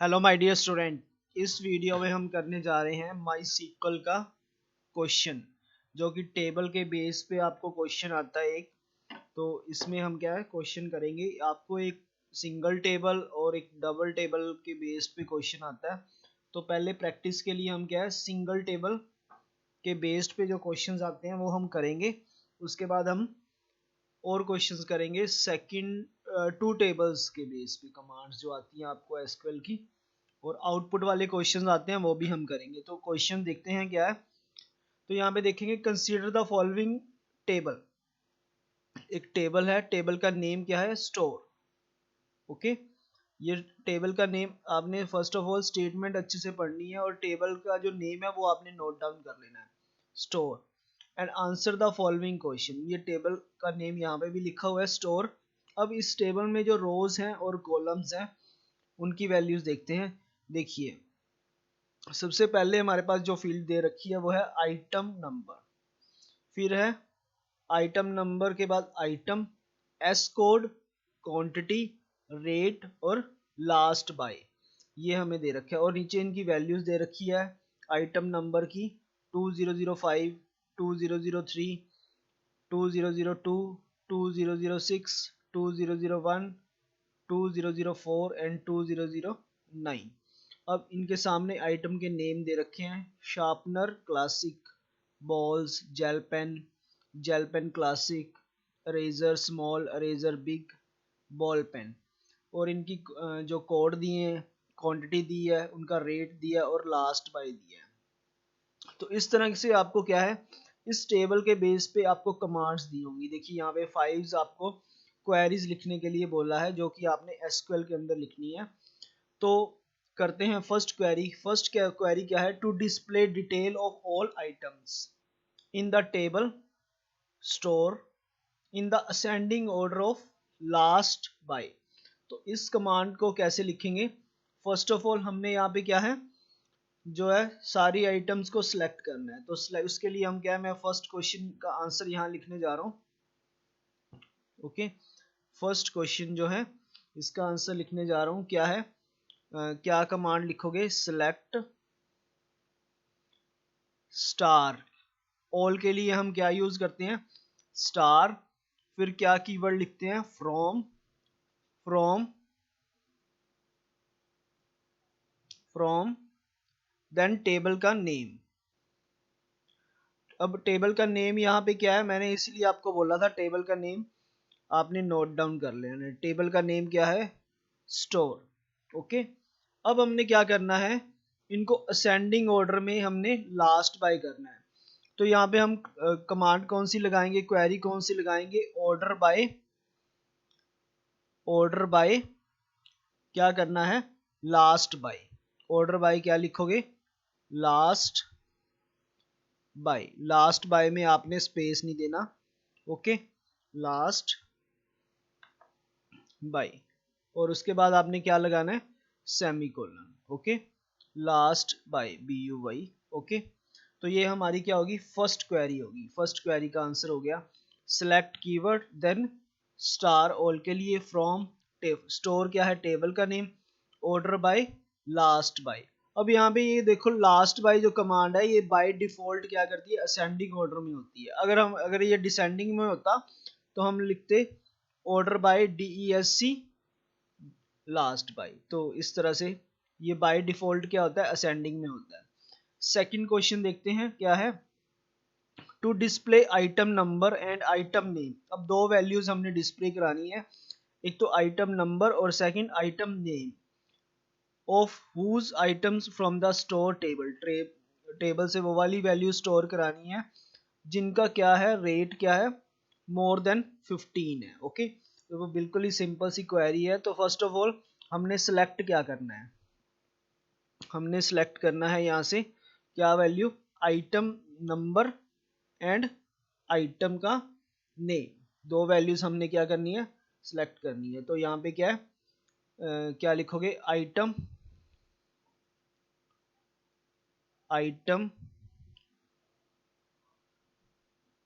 Hello my dear student. इस video में हम करने जा रहे हैं माई सीक्वल का क्वेश्चन, जो कि टेबल के बेस पे आपको क्वेश्चन आता है एक। तो इसमें हम क्या है क्वेश्चन करेंगे, आपको एक सिंगल टेबल और एक डबल टेबल के बेस पे क्वेश्चन आता है। तो पहले प्रैक्टिस के लिए हम क्या है सिंगल टेबल के बेस्ड पे जो क्वेश्चंस आते हैं वो हम करेंगे। उसके बाद हम और क्वेश्चंस करेंगे सेकंड टू टेबल्स के बेस पे, कमांड्स जो आती हैं आपको एसक्यूएल की, और आउटपुट वाले क्वेश्चंस आते हैं वो भी हम करेंगे। तो क्वेश्चन देखते हैं क्या है। तो यहाँ पे देखेंगे कंसीडर द फॉलोइंग टेबल। एक टेबल है, टेबल का नेम क्या है, स्टोर। ओके, ये टेबल का नेम आपने फर्स्ट ऑफ ऑल स्टेटमेंट अच्छे से पढ़नी है और टेबल का जो नेम है वो आपने नोट डाउन कर लेना है, store. And answer the following question, ये टेबल का नेम यहाँ पे भी लिखा हुआ है, स्टोर। अब इस टेबल में जो रोज हैं और कॉलम्स हैं उनकी वैल्यूज देखते हैं। देखिए, सबसे पहले हमारे पास जो फील्ड दे रखी है वो है आइटम नंबर, फिर है आइटम नंबर के बाद item, S code, quantity, rate और लास्ट बाय, ये हमें दे रखा है। और नीचे इनकी वैल्यूज दे रखी है आइटम नंबर की 2005, 2003, 2002, 2006, 2001, 2004 एंड 2009। अब इनके सामने आइटम के नेम दे रखे हैं, sharpener classic, balls, gel pen classic, eraser small, eraser big, ball pen. और इनकी जो कोड दिए हैं, क्वांटिटी दी है, उनका रेट दिया और लास्ट बाय दिया है। तो इस तरह से आपको क्या है इस टेबल के बेस पे आपको कमांड्स दी होंगी। देखिए यहाँ पे फाइव्स आपको क्वेरीज लिखने के लिए बोला है, जो कि आपने एसक्यूएल के अंदर लिखनी है। तो करते हैं फर्स्ट क्वेरी। फर्स्ट क्वेरी क्या है, to display detail of all items in the table store in the ascending order of last buy. तो इस कमांड को कैसे लिखेंगे, फर्स्ट ऑफ ऑल हमने यहाँ पे क्या है जो है सारी आइटम्स को सिलेक्ट करना है। तो उसके लिए हम क्या है, मैं फर्स्ट क्वेश्चन का आंसर यहाँ लिखने जा रहा हूँ। ओके, फर्स्ट क्वेश्चन जो है इसका आंसर लिखने जा रहा हूँ, क्या है क्या कमांड लिखोगे, सिलेक्ट स्टार। ऑल के लिए हम क्या यूज करते हैं, स्टार। फिर क्या कीवर्ड लिखते हैं, from, from, from, then table का नेम। अब टेबल का नेम यहाँ पे क्या है, मैंने इसलिए आपको बोला था टेबल का नेम आपने नोट डाउन कर लेना। टेबल का नेम क्या है, स्टोर। ओके, अब हमने क्या करना है, इनको असेंडिंग ऑर्डर में हमने लास्ट बाय करना है। तो यहाँ पे हम कमांड कौन सी लगाएंगे, क्वेरी कौन सी लगाएंगे, ऑर्डर बाय, ऑर्डर बाय क्या करना है, लास्ट बाय। ऑर्डर बाय क्या लिखोगे, लास्ट बाय। लास्ट बाय में आपने स्पेस नहीं देना। Okay, last buy. और उसके बाद आपने क्या लगाना है, semicolon. Okay, last buy, BUY। Okay, तो ये हमारी क्या होगी, फर्स्ट क्वेरी होगी। फर्स्ट क्वेरी का आंसर हो गया select keyword, then star all के लिए, फ्रॉम, स्टोर क्या है, टेबल का name, order by, last buy. अब यहाँ पे ये देखो लास्ट बाय जो कमांड है ये बाय डिफॉल्ट क्या करती है, असेंडिंग ऑर्डर में होती है। अगर ये डिसेंडिंग में होता तो हम लिखते order by DESC last buy. तो इस तरह से ये बाय डिफॉल्ट क्या होता है, असेंडिंग में होता है। सेकंड क्वेश्चन देखते हैं क्या है, to display item number and item name. अब दो वैल्यूज हमने डिस्प्ले करानी है, एक तो आइटम नंबर और second item name of whose items from the store table. Table से वो वाली वैल्यू स्टोर करानी है जिनका क्या है, रेट क्या है, मोर देन 15 है। ओके, तो वो बिल्कुल ही सिंपल सी क्वेरी है। तो फर्स्ट ऑफ ऑल हमने सिलेक्ट क्या करना है, हमने सिलेक्ट करना है यहाँ से क्या value, item number and item का नेम। दो वैल्यूज हमने क्या करनी है, सिलेक्ट करनी है। तो यहाँ पे क्या है क्या लिखोगे, item, item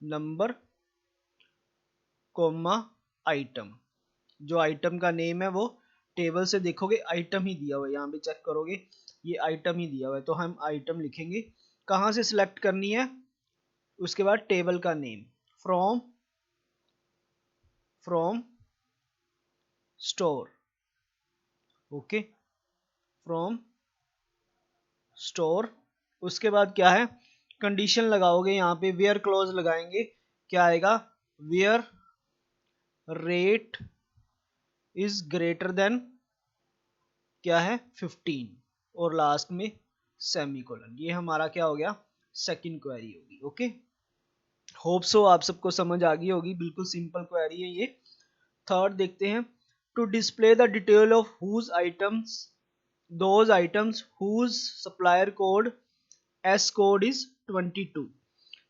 number comma item. जो आइटम का नेम है वो टेबल से देखोगे आइटम ही दिया हुआ है, यहाँ पे चेक करोगे ये आइटम ही दिया हुआ है, तो हम आइटम लिखेंगे। कहाँ से सिलेक्ट करनी है, उसके बाद टेबल का name, from store, okay, from store. उसके बाद क्या है, कंडीशन लगाओगे, यहाँ पे वेयर क्लोज लगाएंगे, क्या आएगा, where rate is greater than क्या है 15, और लास्ट में सेमीकोलन। ये हमारा क्या हो गया, सेकंड क्वेरी होगी। ओके, होप सो आप सबको समझ आ गई होगी, बिल्कुल सिंपल क्वेरी है ये। थर्ड देखते हैं, to display the detail of whose items those items whose supplier code S code is 22।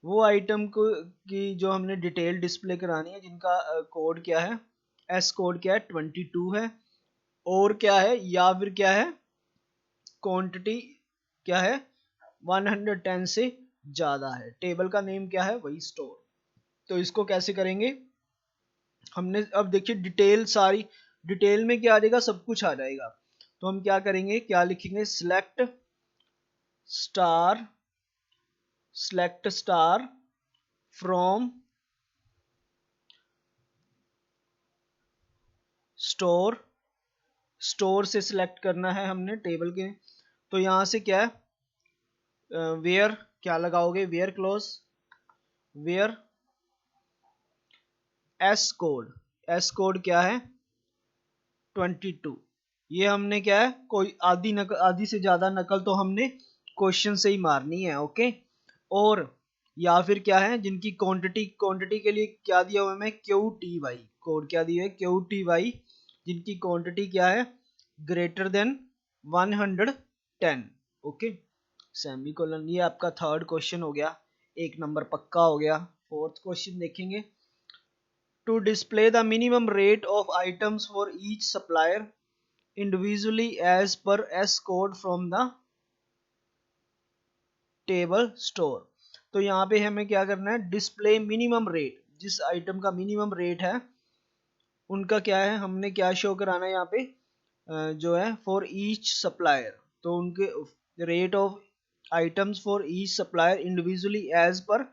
वो आइटम को की जो हमने डिटेल डिस्प्ले करानी है जिनका कोड क्या है, एस कोड क्या है 22 है, और क्या है, या फिर क्या है, क्वांटिटी क्या है 110 से ज्यादा है, टेबल का नेम क्या है, वही स्टोर। तो इसको कैसे करेंगे, हमने अब देखिए डिटेल, सारी डिटेल में क्या आ जाएगा, सब कुछ आ जाएगा। तो हम क्या करेंगे, क्या लिखेंगे, सिलेक्ट स्टार फ्रॉम स्टोर से सिलेक्ट करना है हमने टेबल के। तो यहां से क्या है, वेयर क्या लगाओगे, where clause, where S code क्या है 22। ये हमने क्या है, कोई आधी से ज्यादा नकल तो हमने क्वेश्चन से ही मारनी है। ओके, और या फिर क्या है, जिनकी क्वांटिटी के लिए क्या दिया हुआ है, क्यू टी वाई, कोड क्या दिया है क्यू टी वाई, जिनकी क्वांटिटी क्या है ग्रेटर देन 110। Okay, semicolon. ये आपका थर्ड क्वेश्चन हो गया, एक नंबर पक्का हो गया। फोर्थ क्वेश्चन देखेंगे, to display the minimum rate of items for each supplier individually as per S code from the table store. तो यहाँ पे हमें क्या करना है, डिस्प्ले मिनिमम रेट, जिस आइटम का मिनिमम रेट है उनका क्या है, हमने क्या शो कराना है यहाँ पे, जो है फॉर ईच सप्लायर, तो उनके rate of items for each supplier individually as per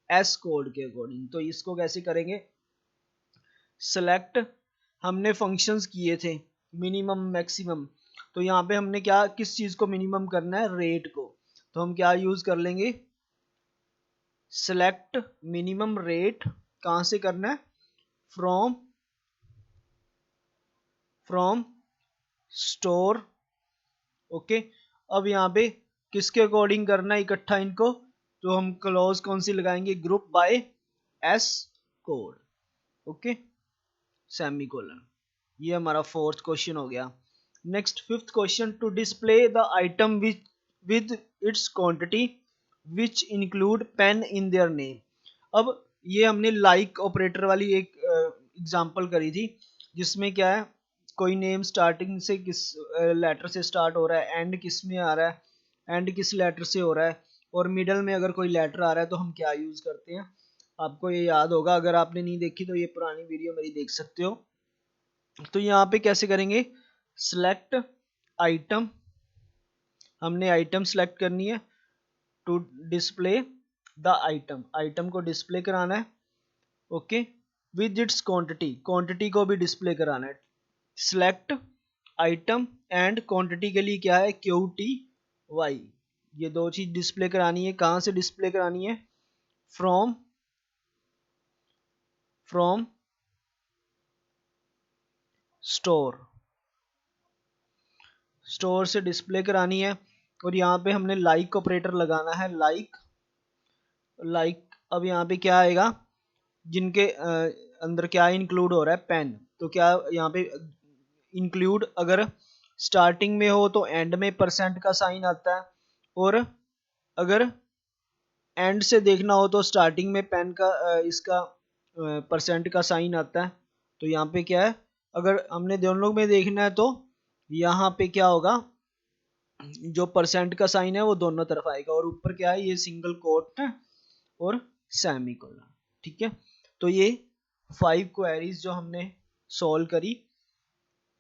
S code के अकॉर्डिंग। तो इसको कैसे करेंगे, सेलेक्ट, हमने फंक्शंस किए थे मिनिमम मैक्सिमम, तो यहाँ पे हमने क्या, किस चीज को मिनिमम करना है, रेट को। तो हम क्या यूज कर लेंगे, सेलेक्ट मिनिमम रेट, कहां से करना है, फ्रॉम स्टोर। ओके, अब यहाँ पे किसके अकॉर्डिंग करना है इकट्ठा इनको, तो हम क्लॉज कौन सी लगाएंगे, group by S code. Okay, semicolon. ये हमारा फोर्थ क्वेश्चन हो गया। Next fifth question, to display the item with its quantity which include pen in their name. अब ये हमने लाइक ऑपरेटर वाली एक एग्जांपल करी थी, जिसमें क्या है, कोई नेम स्टार्टिंग से किस लेटर से स्टार्ट हो रहा है, एंड किस में आ रहा है, एंड किस लेटर से हो रहा है, और मिडल में अगर कोई लेटर आ रहा है तो हम क्या यूज करते हैं, आपको ये याद होगा, अगर आपने नहीं देखी तो ये पुरानी वीडियो मेरी देख सकते हो। तो यहाँ पे कैसे करेंगे, सिलेक्ट आइटम, हमने आइटम सेलेक्ट करनी है, टू डिस्प्ले द आइटम को डिस्प्ले कराना है। ओके, विद इट्स क्वांटिटी को भी डिस्प्ले कराना है। सिलेक्ट आइटम एंड क्वांटिटी के लिए क्या है, क्यू टी वाई, ये दो चीज डिस्प्ले करानी है। कहां से डिस्प्ले करानी है, फ्रॉम स्टोर से डिस्प्ले करानी है। और यहाँ पे हमने लाइक ऑपरेटर लगाना है, लाइक। अब यहाँ पे क्या आएगा, जिनके अंदर क्या इंक्लूड हो रहा है, पेन, तो क्या यहाँ पे इंक्लूड अगर स्टार्टिंग में हो तो एंड में परसेंट का साइन आता है, और अगर एंड से देखना हो तो स्टार्टिंग में पेन का इसका परसेंट का साइन आता है। तो यहाँ पे क्या है, अगर हमने दोनों में देखना है तो यहाँ पे क्या होगा, जो परसेंट का साइन है वो दोनों तरफ आएगा, और ऊपर क्या है, ये सिंगल कोट और सेमीकोलन। ठीक है, तो ये 5 क्वेरीज जो हमने सॉल्व करी,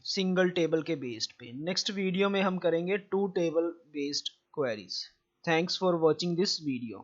सिंगल टेबल के बेस्ड पे। नेक्स्ट वीडियो में हम करेंगे 2 table based queries. Thanks for watching this video.